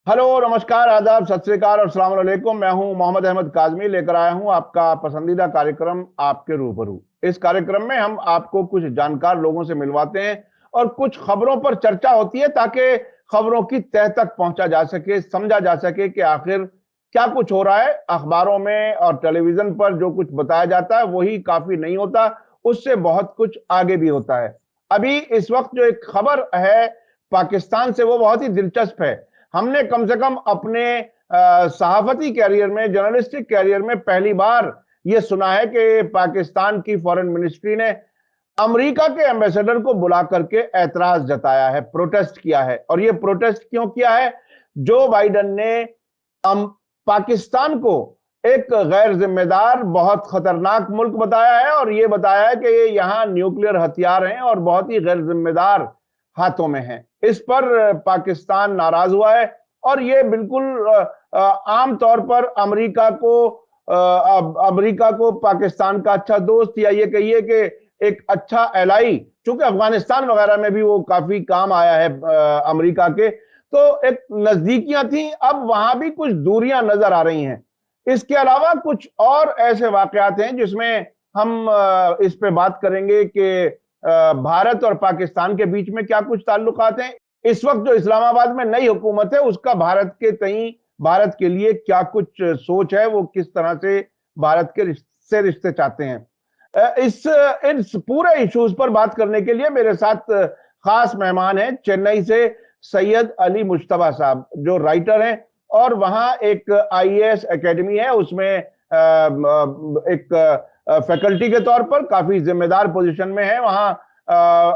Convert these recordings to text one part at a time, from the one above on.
Hello, नमस्कार, आदाब, सत श्री अकाल और अस्सलाम वालेकुम। मैं हूं मोहम्मद अहमद काज़मी, लेकर आया हूं आपका पसंदीदा कार्यक्रम आपके रूबरू। इस कार्यक्रम में हम आपको कुछ जानकार लोगों से मिलवाते हैं और कुछ खबरों पर चर्चा होती है ताकि खबरों की तह तक पहुंचा जा सके, समझा जा सके कि आखिर क्या कुछ हो रहा है। अखबारों में और टेलीविजन पर जो कुछ बताया जाता है वही काफी नहीं होता, उससे बहुत कुछ आगे भी होता है। अभी इस वक्त जो एक खबर है पाकिस्तान से, वो बहुत ही दिलचस्प है। हमने कम से कम अपने सहाफती कैरियर में, जर्नलिस्टिक कैरियर में पहली बार यह सुना है कि पाकिस्तान की फॉरेन मिनिस्ट्री ने अमेरिका के एम्बेसडर को बुला करके ऐतराज जताया है, प्रोटेस्ट किया है। और यह प्रोटेस्ट क्यों किया है? जो बाइडेन ने पाकिस्तान को एक गैर जिम्मेदार, बहुत खतरनाक मुल्क बताया है और यह बताया है कि ये यहां न्यूक्लियर हथियार हैं और बहुत ही गैर जिम्मेदार हाथों में हैं। इस पर पाकिस्तान नाराज हुआ है और ये बिल्कुल आम तौर पर अमेरिका को पाकिस्तान का अच्छा दोस्त, या ये कहिए कि एक अच्छा एलाई, चूंकि अफगानिस्तान वगैरह में भी वो काफी काम आया है अमेरिका के, तो एक नजदीकियां थी, अब वहां भी कुछ दूरियां नजर आ रही हैं। इसके अलावा कुछ और ऐसे वाकयात हैं जिसमें हम इस पे बात करेंगे कि भारत और पाकिस्तान के बीच में क्या कुछ ताल्लुकात हैं। इस वक्त जो इस्लामाबाद में नई हुकूमत है उसका भारत के तई, भारत के लिए क्या कुछ सोच है, वो किस तरह से भारत के रिश्ते चाहते हैं। इस पूरे इश्यूज पर बात करने के लिए मेरे साथ खास मेहमान हैं चेन्नई से सैयद अली मुश्तबा साहब, जो राइटर हैं और वहां एक आईएएस एकेडमी है, उसमें एक फैकल्टी के तौर पर काफी जिम्मेदार पोजीशन में है वहां।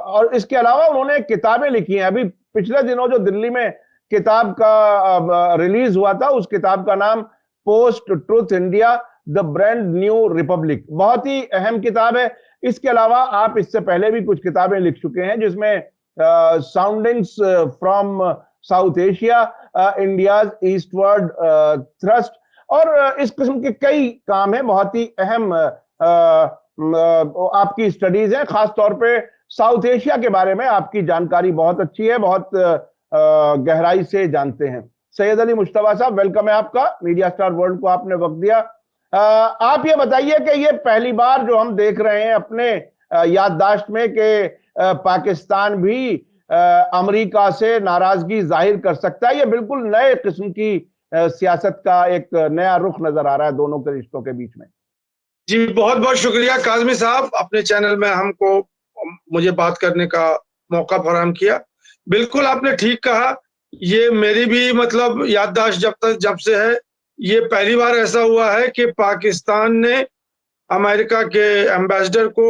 और इसके अलावा उन्होंने किताबें लिखी हैं। अभी पिछले दिनों जो दिल्ली में किताब का रिलीज हुआ था, उस किताब का नाम post truth India the brand new Republic, बहुत ही अहम किताब है। इसके अलावा आप इससे पहले भी कुछ किताबें लिख चुके हैं जिसमें soundings from south Asia, India's eastward thrust, और इस किस्म के कई काम हैं। बहुत ही अहम आपकी स्टडीज हैं, खासतौर पे साउथ एशिया के बारे में आपकी जानकारी बहुत अच्छी है, बहुत गहराई से जानते हैं। सैयद अली मुश्तबा साहब, वेलकम है आपका, मीडिया स्टार वर्ल्ड को आपने वक्त दिया। आप ये बताइए कि ये पहली बार जो हम देख रहे हैं अपने याददाश्त में कि पाकिस्तान भी अमेरिका से नाराजगी जाहिर कर सकता है। ये बिल्कुल नए किस्म की सियासत का एक नया रुख नजर आ रहा है दोनों के रिश्तों के बीच में। जी, बहुत बहुत शुक्रिया काज़मी साहब, अपने चैनल में हमको मुझे बात करने का मौका फराहम किया। बिल्कुल आपने ठीक कहा, ये मेरी भी मतलब याददाश्त जब से है। ये पहली बार ऐसा हुआ है कि पाकिस्तान ने अमेरिका के एम्बेसडर को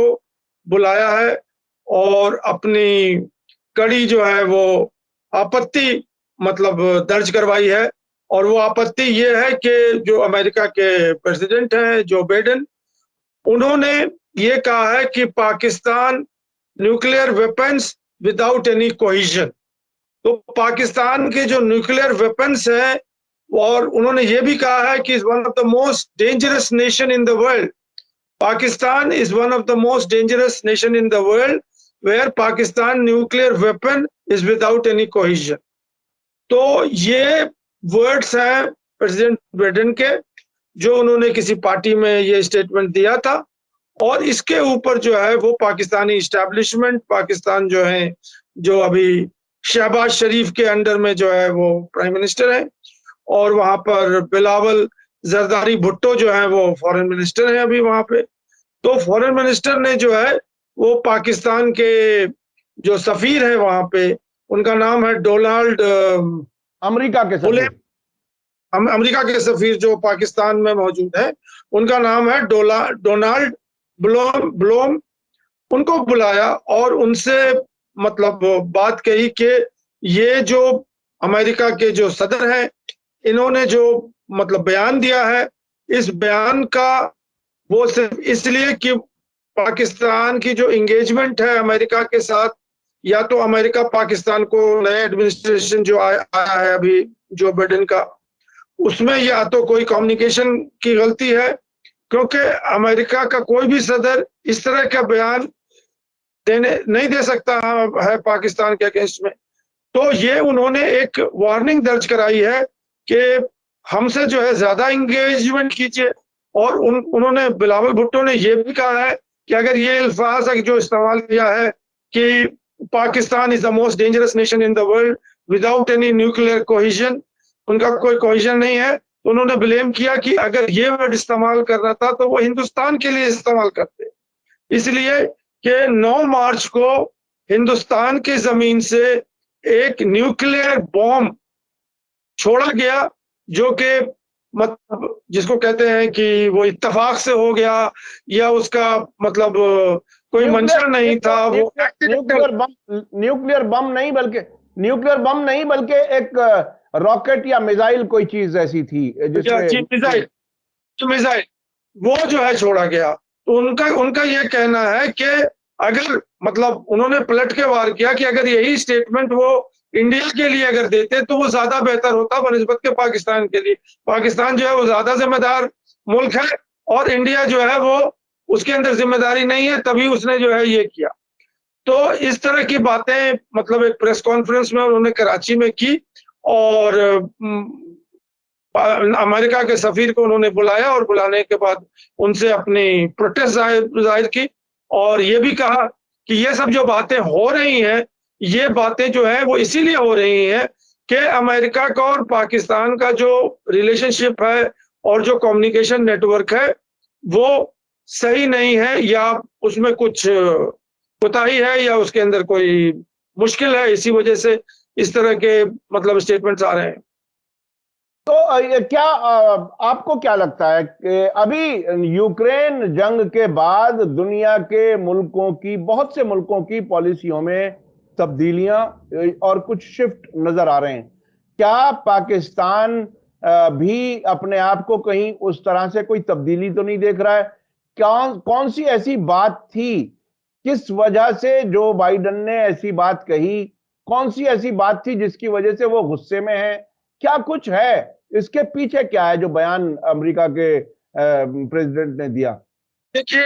बुलाया है और अपनी कड़ी जो है वो आपत्ति मतलब दर्ज करवाई है। और वो आपत्ति ये है कि जो अमेरिका के प्रेसिडेंट हैं जो बाइडेन, उन्होंने ये कहा है कि Pakistan nuclear weapons without any cohesion. तो पाकिस्तान के जो न्यूक्लियर वेपन्स हैं, और उन्होंने ये भी कहा है कि is one of the most dangerous nation in the world. Pakistan is one of the most dangerous nation in the world where Pakistan nuclear weapon is without any cohesion. तो ये वर्ड्स हैं प्रेसिडेंट बाइडेन के, जो उन्होंने किसी पार्टी में ये statement दिया था। और इसके ऊपर जो है वो पाकिस्तानी इस्टेब्लिशमेंट, पाकिस्तान जो है, जो अभी शहबाज शरीफ के अंडर में जो है वो प्राइम मिनिस्टर है, और वहां पर बिलावल जरदारी भुट्टो जो है वो फॉरेन मिनिस्टर है अभी वहां पे। तो फॉरेन मिनिस्टर ने जो है वो पाकिस्तान के जो सफीर है वहां पे, उनका नाम है डोनाल्ड, अमेरिका के सफीर, अमेरिका के सफीर जो पाकिस्तान में मौजूद है, उनका नाम है डोनाल्ड ब्लोम। उनको बुलाया और उनसे मतलब बात कही कि ये जो अमेरिका के जो सदर हैं, इन्होंने जो मतलब बयान दिया है, इस बयान का वो सिर्फ इसलिए कि पाकिस्तान की जो एंगेजमेंट है अमेरिका के साथ, या तो अमेरिका पाकिस्तान को नया एडमिनिस्ट्रेशन जो आया है अभी जो बाइडेन का, उसमें या तो कोई कम्युनिकेशन की गलती है, क्योंकि अमेरिका का कोई भी सदर इस तरह का बयान नहीं दे सकता है पाकिस्तान के अगेंस्ट में। तो ये उन्होंने एक वार्निंग दर्ज कराई है कि हमसे जो है ज्यादा इंगेजमेंट कीजिए। और उन्होंने, बिलावल भुट्टो ने ये भी कहा है कि अगर ये अल्फाज जो इस्तेमाल किया है कि Pakistan is the most dangerous nation in the world without any nuclear cohesion, उनका कोई कोहिजन नहीं है, तो उन्होंने ब्लेम किया कि अगर ये वर्ड इस्तेमाल करना था तो वो हिंदुस्तान के लिए इस्तेमाल करते। इसलिए कि 9 मार्च को हिंदुस्तान की जमीन से एक न्यूक्लियर बॉम्ब छोड़ा गया, जो कि मतलब जिसको कहते हैं कि वो इत्तेफाक से हो गया, या उसका मतलब कोई मंशा नहीं था, वो न्यूक्लियर बम नहीं बल्कि एक रॉकेट या मिसाइल कोई चीज ऐसी थी जिसमें मिसाइल वो जो है छोड़ा गया। तो उनका ये कहना है कि अगर मतलब उन्होंने पलट के वार किया कि अगर यही स्टेटमेंट वो इंडिया के लिए अगर देते तो वो ज्यादा बेहतर होता बनिस्बत के पाकिस्तान के लिए। पाकिस्तान जो है वो ज्यादा जिम्मेदार मुल्क है और इंडिया जो है वो उसके अंदर जिम्मेदारी नहीं है, तभी उसने जो है ये किया। तो इस तरह की बातें मतलब एक प्रेस कॉन्फ्रेंस में उन्होंने कराची में की, और अमेरिका के सफीर को उन्होंने बुलाया और बुलाने के बाद उनसे अपनी प्रोटेस्ट जाहिर की, और ये भी कहा कि ये सब जो बातें हो रही हैं, ये बातें जो है वो इसीलिए हो रही हैं कि अमेरिका का और पाकिस्तान का जो रिलेशनशिप है और जो कम्युनिकेशन नेटवर्क है वो सही नहीं है, या उसमें कुछ कोताही है, या उसके अंदर कोई मुश्किल है, इसी वजह से इस तरह के मतलब स्टेटमेंट्स आ रहे हैं। तो क्या आपको क्या लगता है कि अभी यूक्रेन जंग के बाद दुनिया के मुल्कों की, बहुत से मुल्कों की पॉलिसियों में तब्दीलियां और कुछ शिफ्ट नजर आ रहे हैं? क्या पाकिस्तान भी अपने आप को कहीं उस तरह से कोई तब्दीली तो नहीं देख रहा है? कौन सी ऐसी बात थी, किस वजह से जो बाइडेन ने ऐसी बात कही, कौन सी ऐसी बात थी जिसकी वजह से वो गुस्से में है? क्या कुछ है इसके पीछे, क्या है जो बयान अमेरिका के प्रेसिडेंट ने दिया? देखिए,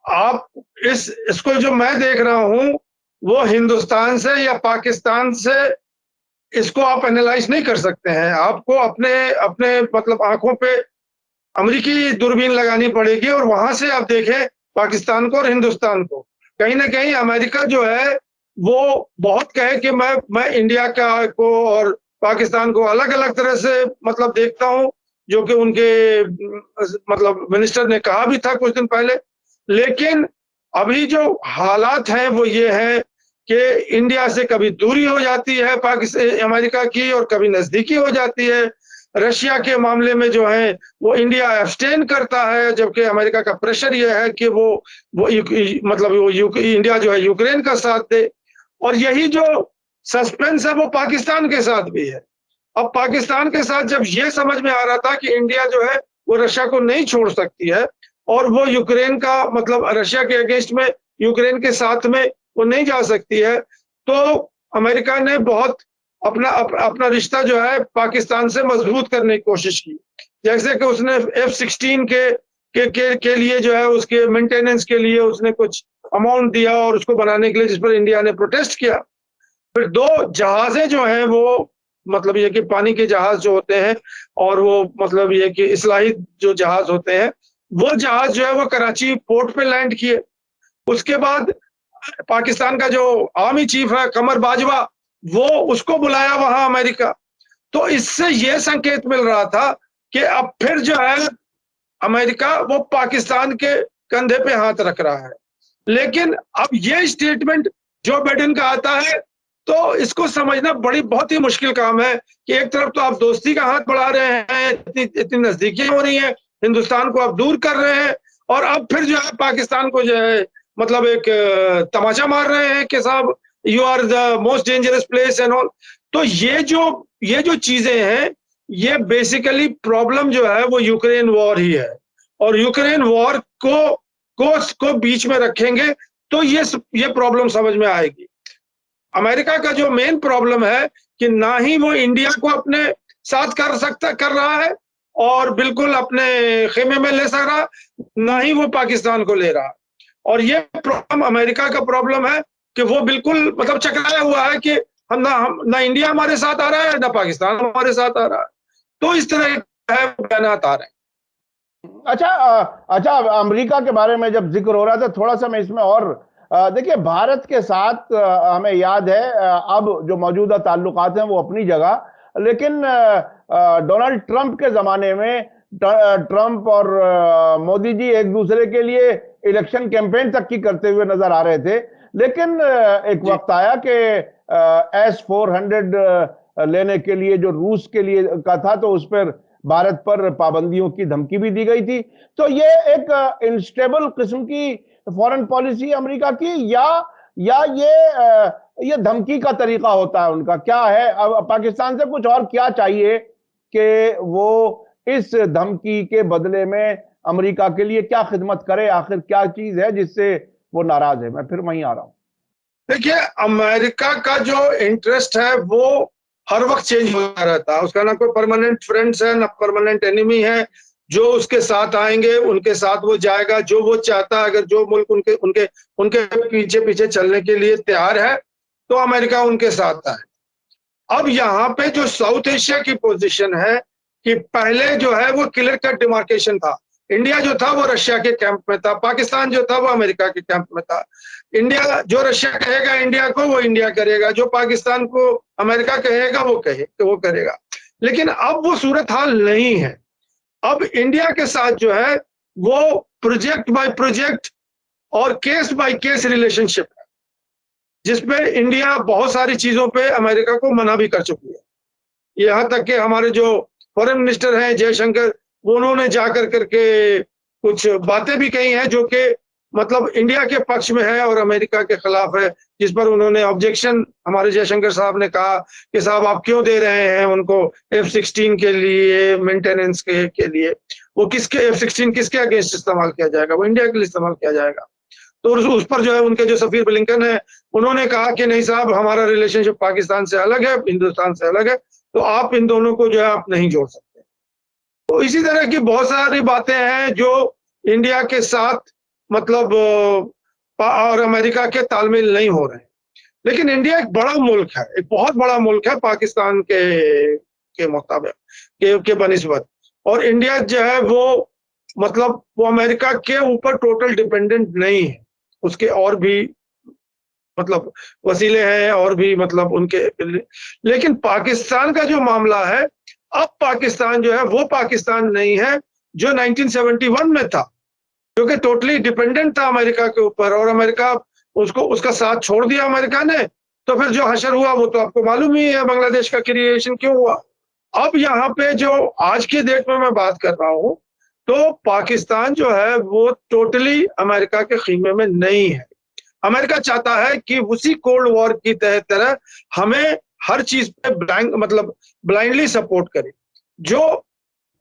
आप इसको जो मैं देख रहा हूं वो हिंदुस्तान से या पाकिस्तान से इसको आप एनालाइज नहीं कर सकते हैं। आपको अपने अपने मतलब आंखों पे अमेरिकी दूरबीन लगानी पड़ेगी और वहां से आप देखें पाकिस्तान को और हिंदुस्तान को। कहीं ना कहीं अमेरिका जो है वो बहुत कहे कि मैं इंडिया का को और पाकिस्तान को अलग अलग तरह से मतलब देखता हूं, जो कि उनके मतलब मिनिस्टर ने कहा भी था कुछ दिन पहले। लेकिन अभी जो हालात हैं वो ये है कि इंडिया से कभी दूरी हो जाती है पाकिस्तान अमेरिका की, और कभी नजदीकी हो जाती है। रशिया के मामले में जो है वो इंडिया एब्सटेन करता है, जबकि अमेरिका का प्रेशर ये है कि वो मतलब इंडिया जो है यूक्रेन का साथ दे। और यही जो सस्पेंस है वो पाकिस्तान के साथ भी है। अब पाकिस्तान के साथ जब ये समझ में आ रहा था कि इंडिया जो है वो रशिया को नहीं छोड़ सकती है और वो यूक्रेन का मतलब रशिया के अगेंस्ट में यूक्रेन के साथ में वो नहीं जा सकती है, तो अमेरिका ने बहुत अपना रिश्ता जो है पाकिस्तान से मजबूत करने की कोशिश की। जैसे कि उसने F-16 के लिए जो है उसके मेंटेनेंस के लिए उसने कुछ अमाउंट दिया और उसको बनाने के लिए, जिस पर इंडिया ने प्रोटेस्ट किया। फिर 2 जहाजें जो हैं वो मतलब ये कि पानी के जहाज जो होते हैं और वो मतलब ये कि इस्लाही जो जहाज होते हैं, वो जहाज जो है वो कराची पोर्ट पे लैंड किए। उसके बाद पाकिस्तान का जो आर्मी चीफ है कमर बाजवा, वो उसको बुलाया वहां अमेरिका। तो इससे ये संकेत मिल रहा था कि अब फिर जो है अमेरिका वो पाकिस्तान के कंधे पे हाथ रख रहा है। लेकिन अब ये स्टेटमेंट जो बाइडेन का आता है तो इसको समझना बहुत ही मुश्किल काम है कि एक तरफ तो आप दोस्ती का हाथ बढ़ा रहे हैं, इतनी नजदीकियां हो रही हैं, हिंदुस्तान को आप दूर कर रहे हैं, और अब फिर जो है पाकिस्तान को जो है मतलब एक तमाचा मार रहे हैं कि साहब you are the most dangerous place and all. तो ये जो चीजें हैं ये बेसिकली प्रॉब्लम जो है वो यूक्रेन वॉर ही है, और यूक्रेन वॉर को बीच में रखेंगे तो ये प्रॉब्लम समझ में आएगी। अमेरिका का जो मेन प्रॉब्लम है कि ना ही वो इंडिया को अपने साथ कर रहा है और बिल्कुल अपने खेमे में ले सक रहा, ना ही वो पाकिस्तान को ले रहा। और ये प्रॉब्लम अमेरिका का प्रॉब्लम है कि वो बिल्कुल मतलब चकराया हुआ है कि ना इंडिया हमारे साथ आ रहा है, ना पाकिस्तान हमारे साथ आ रहा है। तो इस तरह के बयानात आ रहे हैं। अच्छा अच्छा, अमेरिका के बारे में जब जिक्र हो रहा था, थोड़ा सा मैं इसमें और देखिए, भारत के साथ हमें याद है अब जो मौजूदा ताल्लुकात हैं वो अपनी जगह, लेकिन डोनाल्ड ट्रंप के जमाने में ट्रंप और मोदी जी एक दूसरे के लिए इलेक्शन कैंपेन तक की करते हुए नजर आ रहे थे। लेकिन एक वक्त आया कि S-400 लेने के लिए जो रूस के लिए का था, तो उस पर भारत पर पाबंदियों की धमकी भी दी गई थी। तो ये एक इनस्टेबल किस्म की फॉरेन पॉलिसी अमेरिका की, या ये धमकी का तरीका होता है उनका, क्या है? अब पाकिस्तान से कुछ और क्या चाहिए कि वो इस धमकी के बदले में अमेरिका के लिए क्या खिदमत करे? आखिर क्या चीज है जिससे वो नाराज है? मैं फिर वहीं आ रहा हूं। देखिए, अमेरिका का जो इंटरेस्ट है वो हर वक्त चेंज होता रहता है। उसका ना कोई परमानेंट फ्रेंड्स है, ना परमानेंट एनिमी है। जो उसके साथ आएंगे उनके साथ वो जाएगा। जो वो चाहता है, अगर जो मुल्क उनके उनके उनके पीछे पीछे चलने के लिए तैयार है, तो अमेरिका उनके साथ है। अब यहाँ पे जो साउथ एशिया की पोजीशन है कि पहले जो है वो क्लियर कट डिमार्केशन था। इंडिया जो था वो रशिया के कैंप में था, पाकिस्तान जो था वो अमेरिका के कैंप में था। इंडिया जो रशिया कहेगा इंडिया को, वो इंडिया करेगा। जो पाकिस्तान को अमेरिका कहेगा वो करेगा। लेकिन अब वो सूरत हाल नहीं है। अब इंडिया के साथ जो है वो प्रोजेक्ट बाय प्रोजेक्ट और केस बाय केस रिलेशनशिप है, जिसमें इंडिया बहुत सारी चीजों पे अमेरिका को मना भी कर चुकी है। यहाँ तक कि हमारे जो फॉरेन मिनिस्टर हैं जयशंकर, उन्होंने जाकर करके कुछ बातें भी कही हैं जो कि मतलब इंडिया के पक्ष में है और अमेरिका के खिलाफ है, जिस पर उन्होंने ऑब्जेक्शन, हमारे जयशंकर साहब ने कहा कि साहब आप क्यों दे रहे हैं उनको F-16 के लिए मेंटेनेंस के लिए। वो किसके F-16 किसके अगेंस्ट इस्तेमाल किया जाएगा? वो इंडिया के लिए इस्तेमाल किया जाएगा। तो उस पर जो है उनके जो सफीर ब्लिंकन है, उन्होंने कहा कि नहीं साहब, हमारा रिलेशनशिप पाकिस्तान से अलग है, हिंदुस्तान से अलग है, तो आप इन दोनों को जो है आप नहीं जोड़ सकते। तो इसी तरह की बहुत सारी बातें हैं जो इंडिया के साथ मतलब और अमेरिका के तालमेल नहीं हो रहे हैं। लेकिन इंडिया एक बड़ा मुल्क है, एक बहुत बड़ा मुल्क है पाकिस्तान के मुताबिक के बनिस्बत। और इंडिया जो है वो मतलब वो अमेरिका के ऊपर टोटल डिपेंडेंट नहीं है। उसके और भी मतलब वसीले हैं और भी मतलब उनके। लेकिन पाकिस्तान का जो मामला है, अब पाकिस्तान जो है वो पाकिस्तान नहीं है जो 1971 में था, जो कि टोटली डिपेंडेंट था अमेरिका के ऊपर, और अमेरिका उसका साथ छोड़ दिया अमेरिका ने। तो फिर जो हशर हुआ वो तो आपको मालूम ही है, बांग्लादेश का क्रिएशन क्यों हुआ। अब यहाँ पे जो आज के डेट में मैं बात कर रहा हूँ, तो पाकिस्तान जो है वो टोटली अमेरिका के खीमे में नहीं है। अमेरिका चाहता है कि उसी कोल्ड वॉर की तरह हमें हर चीज पे ब्लाइंडली सपोर्ट करे। जो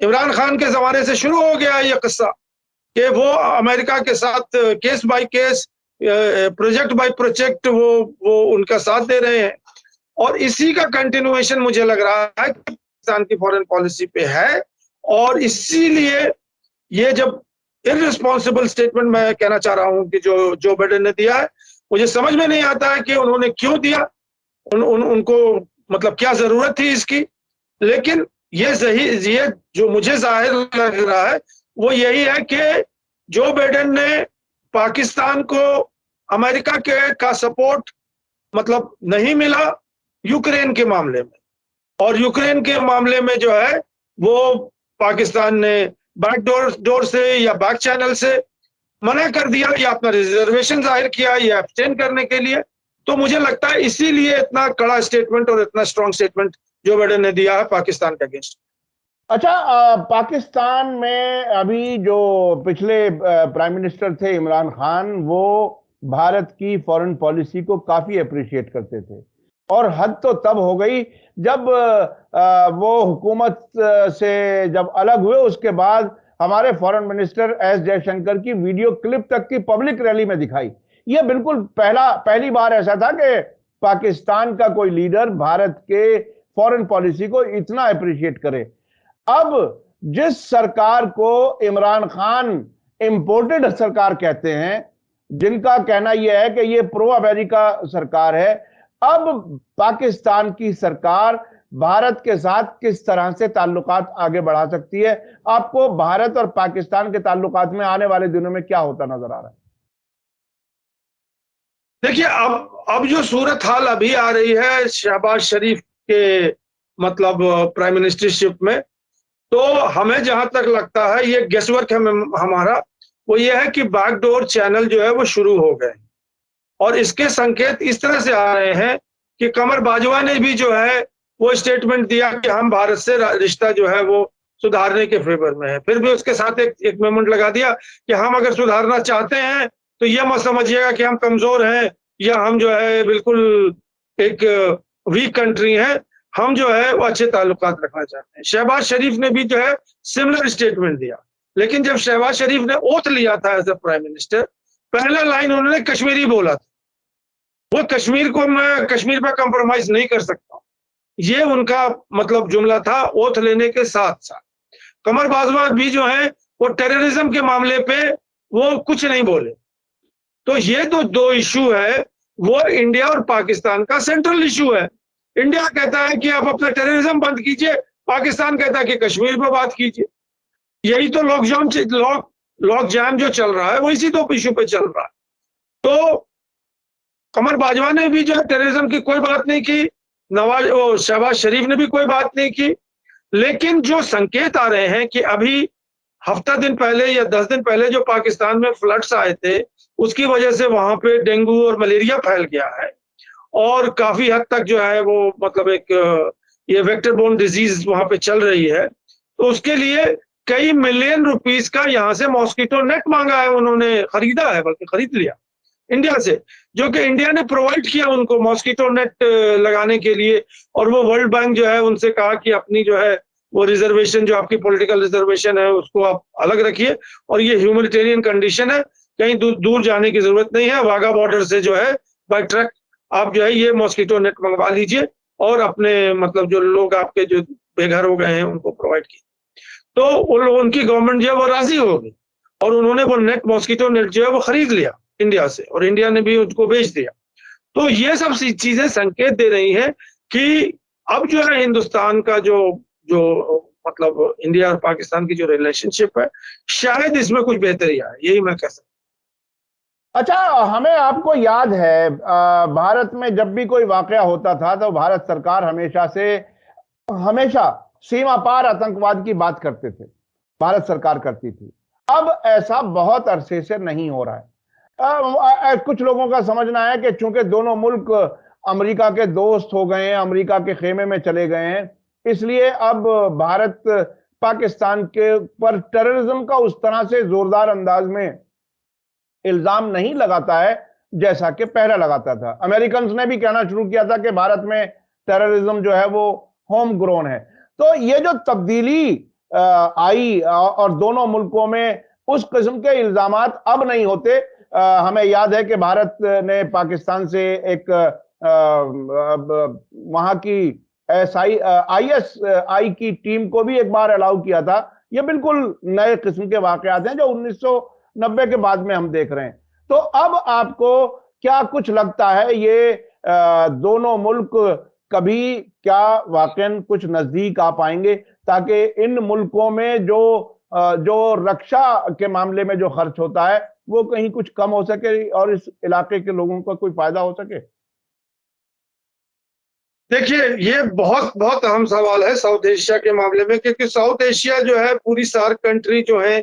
इमरान खान के जमाने से शुरू हो गया ये किस्सा कि वो अमेरिका के साथ case by case, project by project वो उनका साथ दे रहे हैं। और इसी का कंटिन्यूएशन मुझे लग रहा है कि पाकिस्तान की फॉरेन पॉलिसी पे है। और इसीलिए ये जब इररिस्पॉन्सिबल स्टेटमेंट मैं कहना चाह रहा हूं कि जो बाइडेन ने दिया है, मुझे समझ में नहीं आता है कि उन्होंने क्यों दिया। उनको मतलब क्या जरूरत थी इसकी। लेकिन ये जो मुझे जाहिर लग रहा है वो यही है कि जो बाइडेन ने पाकिस्तान को अमेरिका का सपोर्ट मतलब नहीं मिला यूक्रेन के मामले में, और यूक्रेन के मामले में जो है वो पाकिस्तान ने बैक डोर से या बैक चैनल से मना कर दिया, या अपना रिजर्वेशन जाहिर किया, या एब्सटेन करने के लिए। तो मुझे लगता है इसीलिए इतना कड़ा स्टेटमेंट और इतना स्ट्रॉन्ग स्टेटमेंट जो बाइडेन ने दिया है पाकिस्तान के अगेंस्ट। अच्छा, पाकिस्तान में अभी जो पिछले प्राइम मिनिस्टर थे इमरान खान, वो भारत की फॉरेन पॉलिसी को काफी अप्रिशिएट करते थे, और हद तो तब हो गई जब वो हुकूमत से जब अलग हुए। उसके बाद हमारे फॉरेन मिनिस्टर एस जयशंकर की वीडियो क्लिप तक की पब्लिक रैली में दिखाई। यह बिल्कुल पहली बार ऐसा था कि पाकिस्तान का कोई लीडर भारत के फॉरेन पॉलिसी को इतना अप्रिशिएट करे। अब जिस सरकार को इमरान खान इंपोर्टेड सरकार कहते हैं, जिनका कहना यह है कि यह प्रो अमेरिका सरकार है, अब पाकिस्तान की सरकार भारत के साथ किस तरह से ताल्लुकात आगे बढ़ा सकती है? आपको भारत और पाकिस्तान के ताल्लुकात में आने वाले दिनों में क्या होता नजर आ रहा है? देखिए, अब जो सूरत हाल अभी आ रही है शहबाज शरीफ के मतलब प्राइम मिनिस्टरशिप में, तो हमें जहां तक लगता है ये गेसवर्क है हमारा, वो ये है कि बैकडोर चैनल जो है वो शुरू हो गए और इसके संकेत इस तरह से आ रहे हैं कि कमर बाजवा ने भी जो है वो स्टेटमेंट दिया कि हम भारत से रिश्ता जो है वो सुधारने के फेवर में है। फिर भी उसके साथ एक मेमोरेंड लगा दिया कि हम अगर सुधारना चाहते हैं तो ये मत समझिएगा कि हम कमजोर हैं या हम जो है बिल्कुल एक वीक कंट्री है, हम जो है वो अच्छे ताल्लुकात रखना चाहते हैं। शहबाज शरीफ ने भी जो है सिमिलर स्टेटमेंट दिया, लेकिन जब शहबाज शरीफ ने ओथ लिया था एज ए प्राइम मिनिस्टर, पहला लाइन उन्होंने कश्मीरी बोला था, वो कश्मीर को मैं कश्मीर पर कंप्रोमाइज नहीं कर सकता, ये उनका मतलब जुमला था ओथ लेने के साथ साथ। कमर बाजवा भी जो है वो टेररिज्म के मामले पे वो कुछ नहीं बोले। तो ये तो दो इशू है, वो इंडिया और पाकिस्तान का सेंट्रल इशू है। इंडिया कहता है कि आप अपना टेररिज्म बंद कीजिए, पाकिस्तान कहता है कि कश्मीर पर बात कीजिए। यही तो लॉक जैम जो चल रहा है वो इसी दो इशू पे चल रहा है। तो कमर बाजवा ने भी जो है टेररिज्म की कोई बात नहीं की, शहबाज शरीफ ने भी कोई बात नहीं की, लेकिन जो संकेत आ रहे हैं कि अभी हफ्ता दिन पहले या 10 दिन पहले जो पाकिस्तान में फ्लड्स आए थे, उसकी वजह से वहां पे डेंगू और मलेरिया फैल गया है और काफी हद तक जो है वो मतलब एक ये वेक्टर बोर्न डिजीज वहां पे चल रही है। तो उसके लिए कई मिलियन रुपीस का यहाँ से मॉस्किटो नेट मांगा है, उन्होंने खरीदा है, बल्कि खरीद लिया इंडिया से, जो कि इंडिया ने प्रोवाइड किया उनको मॉस्किटो नेट लगाने के लिए। और वो वर्ल्ड बैंक जो है उनसे कहा कि अपनी जो है वो रिजर्वेशन, जो आपकी पॉलिटिकल रिजर्वेशन है, उसको आप अलग रखिए और ये ह्यूमैनिटेरियन कंडीशन है, कहीं दूर जाने की जरूरत नहीं है, वाघा बॉर्डर से जो है बाय ट्रक आप जो है ये मॉस्किटो नेट मंगवा लीजिए और अपने मतलब जो लोग आपके जो बेघर हो गए हैं उनको प्रोवाइड कीजिए। तो उनकी गवर्नमेंट जो है वो राजी हो गई और उन्होंने वो नेट मॉस्किटो नेट जो है वो खरीद लिया इंडिया से और इंडिया ने भी उसको बेच दिया। तो ये सब चीजें संकेत दे रही हैं कि अब जो है हिंदुस्तान का जो जो मतलब इंडिया और पाकिस्तान की जो रिलेशनशिप है, शायद इसमें कुछ बेहतरी आए, यही मैं कह सकता हूँ। अच्छा, हमें आपको याद है भारत में जब भी कोई वाकया होता था तो भारत सरकार हमेशा सीमा पार आतंकवाद की बात करते थे, भारत सरकार करती थी। अब ऐसा बहुत अरसे से नहीं हो रहा है। कुछ लोगों का समझना है कि चूंकि दोनों मुल्क अमेरिका के दोस्त हो गए हैं, अमेरिका के खेमे में चले गए हैं, इसलिए अब भारत पाकिस्तान के पर टेररिज्म का उस तरह से जोरदार अंदाज में इल्जाम नहीं लगाता है जैसा कि पहले लगाता था। अमेरिकन ने भी कहना शुरू किया था कि भारत में टेररिज्म जो है वो होम ग्रोन है। तो ये जो तब्दीली आई और दोनों मुल्कों में उस किस्म के इल्जामात अब नहीं होते। हमें याद है कि भारत ने पाकिस्तान से एक वहां की ISI की टीम को भी एक बार अलाउ किया था। ये बिल्कुल नए किस्म के वाकयात हैं जो 1990 के बाद में हम देख रहे हैं। तो अब आपको क्या कुछ लगता है, ये दोनों मुल्क कभी क्या वाकई कुछ नजदीक आ पाएंगे ताकि इन मुल्कों में जो रक्षा के मामले में जो खर्च होता है वो कहीं कुछ कम हो सके और इस इलाके के लोगों को कोई फायदा हो सके? देखिए, ये बहुत बहुत अहम सवाल है साउथ एशिया के मामले में, क्योंकि साउथ एशिया जो है पूरी सार्क कंट्री जो है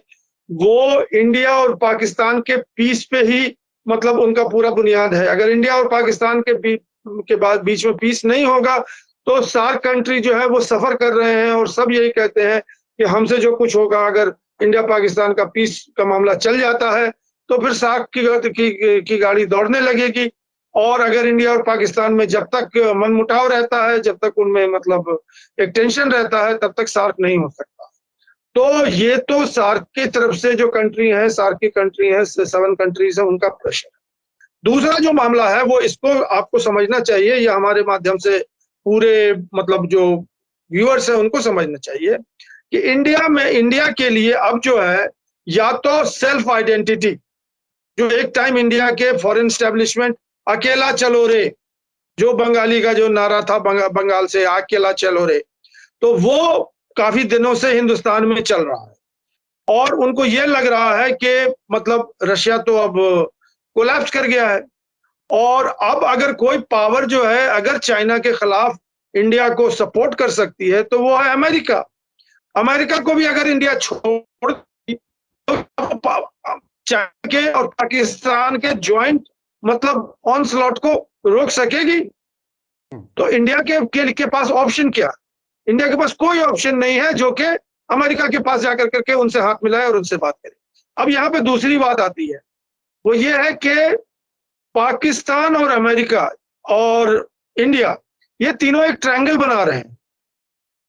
वो इंडिया और पाकिस्तान के पीस पे ही मतलब उनका पूरा बुनियाद है। अगर इंडिया और पाकिस्तान के बीच में पीस नहीं होगा तो सार्क कंट्री जो है वो सफर कर रहे हैं और सब यही कहते हैं कि हमसे जो कुछ होगा, अगर इंडिया पाकिस्तान का पीस का मामला चल जाता है तो फिर सार्क की गाड़ी दौड़ने लगेगी। और अगर इंडिया और पाकिस्तान में जब तक मनमुटाव रहता है, जब तक उनमें मतलब एक टेंशन रहता है, तब तक सार्क नहीं हो सकता। तो ये तो सार्क की तरफ से जो कंट्री है, सार्क की कंट्री है, 7 कंट्रीज है, उनका प्रेशर है। दूसरा जो मामला है वो इसको आपको समझना चाहिए, ये हमारे माध्यम से पूरे मतलब जो व्यूअर्स है उनको समझना चाहिए कि इंडिया के लिए अब जो है या तो सेल्फ आइडेंटिटी, जो एक टाइम इंडिया के फॉरेन एस्टेब्लिशमेंट अकेला चलो रे जो बंगाली का जो नारा था, बंगाल से आग के ला चलो रे, तो वो काफी दिनों से हिंदुस्तान में चल रहा है और उनको ये लग रहा है कि मतलब रशिया तो अब कोलैप्स कर गया है और अब अगर कोई पावर जो है अगर चाइना के खिलाफ इंडिया को सपोर्ट कर सकती है तो वो है अमेरिका। अमेरिका को भी अगर इंडिया छोड़ तो चाइना के और पाकिस्तान के ज्वाइंट मतलब ऑनस्लॉट को रोक सकेगी। तो इंडिया के पास ऑप्शन क्या? इंडिया के पास कोई ऑप्शन नहीं है जो कि अमेरिका के पास जाकर करके उनसे हाथ मिलाए और उनसे बात करे। अब यहाँ पे दूसरी बात आती है, वो ये है कि पाकिस्तान और अमेरिका और इंडिया ये तीनों एक ट्रायंगल बना रहे हैं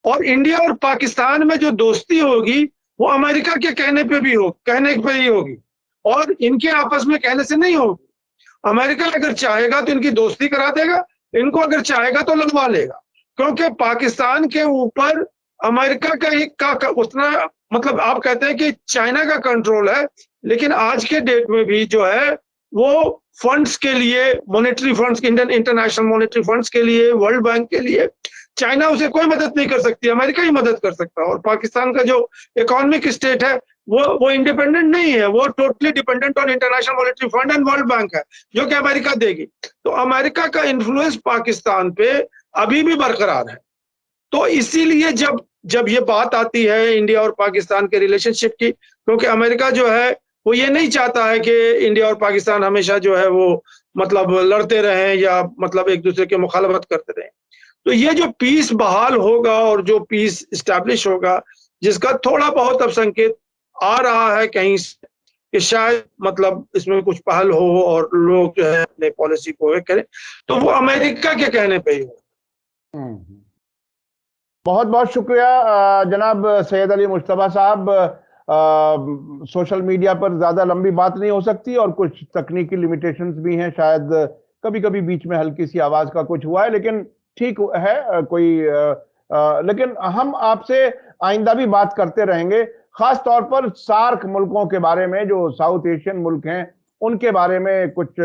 और इंडिया और पाकिस्तान में जो दोस्ती होगी वो अमेरिका के कहने पे ही होगी और इनके आपस में कहने से नहीं होगी। अमेरिका अगर चाहेगा तो इनकी दोस्ती करा देगा, इनको अगर चाहेगा तो लड़वा लेगा, क्योंकि पाकिस्तान के ऊपर अमेरिका का उतना मतलब आप कहते हैं कि चाइना का कंट्रोल है, लेकिन आज के डेट में भी जो है वो फंड्स के लिए, monetary funds, international monetary funds के लिए, वर्ल्ड बैंक के लिए चाइना उसे कोई मदद नहीं कर सकती, अमेरिका ही मदद कर सकता है। और पाकिस्तान का जो इकोनॉमिक स्टेट है वो इंडिपेंडेंट नहीं है, वो totally dependent on international monetary fund and world bank है जो कि अमेरिका देगी। तो अमेरिका का इन्फ्लुएंस पाकिस्तान पे अभी भी बरकरार है। तो इसीलिए जब ये बात आती है इंडिया और पाकिस्तान के रिलेशनशिप की, क्योंकि अमेरिका जो है वो ये नहीं चाहता है कि इंडिया और पाकिस्तान हमेशा जो है वो मतलब लड़ते रहें या मतलब एक दूसरे की मुखालफत करते रहें। तो ये जो पीस बहाल होगा और जो पीस इस्टेब्लिश होगा, जिसका थोड़ा बहुत अब संकेत आ रहा है कहीं से कि शायद मतलब इसमें कुछ पहल हो और लोग जो है अपने पॉलिसी को करें, तो वो अमेरिका के कहने पे ही हो। बहुत बहुत शुक्रिया जनाब सैयद अली मुश्तबा साहब। सोशल मीडिया पर ज्यादा लंबी बात नहीं हो सकती और कुछ तकनीकी लिमिटेशंस भी हैं, शायद कभी कभी बीच में हल्की सी आवाज का कुछ हुआ है, लेकिन ठीक है लेकिन हम आपसे आइंदा भी बात करते रहेंगे, खास तौर पर सार्क मुल्कों के बारे में, जो साउथ एशियन मुल्क हैं उनके बारे में कुछ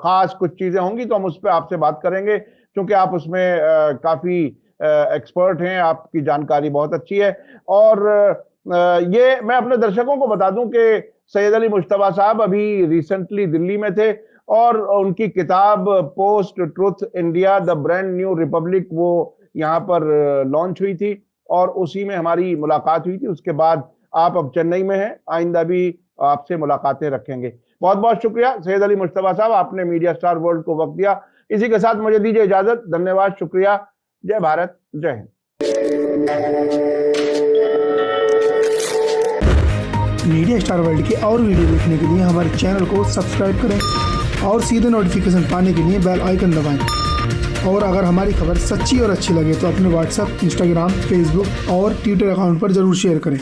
खास कुछ चीजें होंगी तो हम उस पर आपसे बात करेंगे, क्योंकि आप उसमें काफी एक्सपर्ट हैं, आपकी जानकारी बहुत अच्छी है। और ये मैं अपने दर्शकों को बता दूं कि सैयद अली मुश्तबा साहब अभी रिसेंटली दिल्ली में थे और उनकी किताब post truth India the brand new Republic वो यहाँ पर लॉन्च हुई थी और उसी में हमारी मुलाकात हुई थी। उसके बाद आप अब चेन्नई में हैं, आइंदा भी आपसे मुलाकातें रखेंगे। बहुत बहुत शुक्रिया सैयद अली मुश्तबा साहब, आपने मीडिया स्टार वर्ल्ड को वक्त दिया। इसी के साथ मुझे दीजिए इजाजत। धन्यवाद, शुक्रिया। जय भारत, जय हिंद। मीडिया स्टार वर्ल्ड के और वीडियो देखने के लिए हमारे चैनल को सब्सक्राइब करें और सीधे नोटिफिकेशन पाने के लिए बेल आइकन दबाएं। और अगर हमारी खबर सच्ची और अच्छी लगे तो अपने व्हाट्सएप, इंस्टाग्राम, फेसबुक और ट्विटर अकाउंट पर जरूर शेयर करें।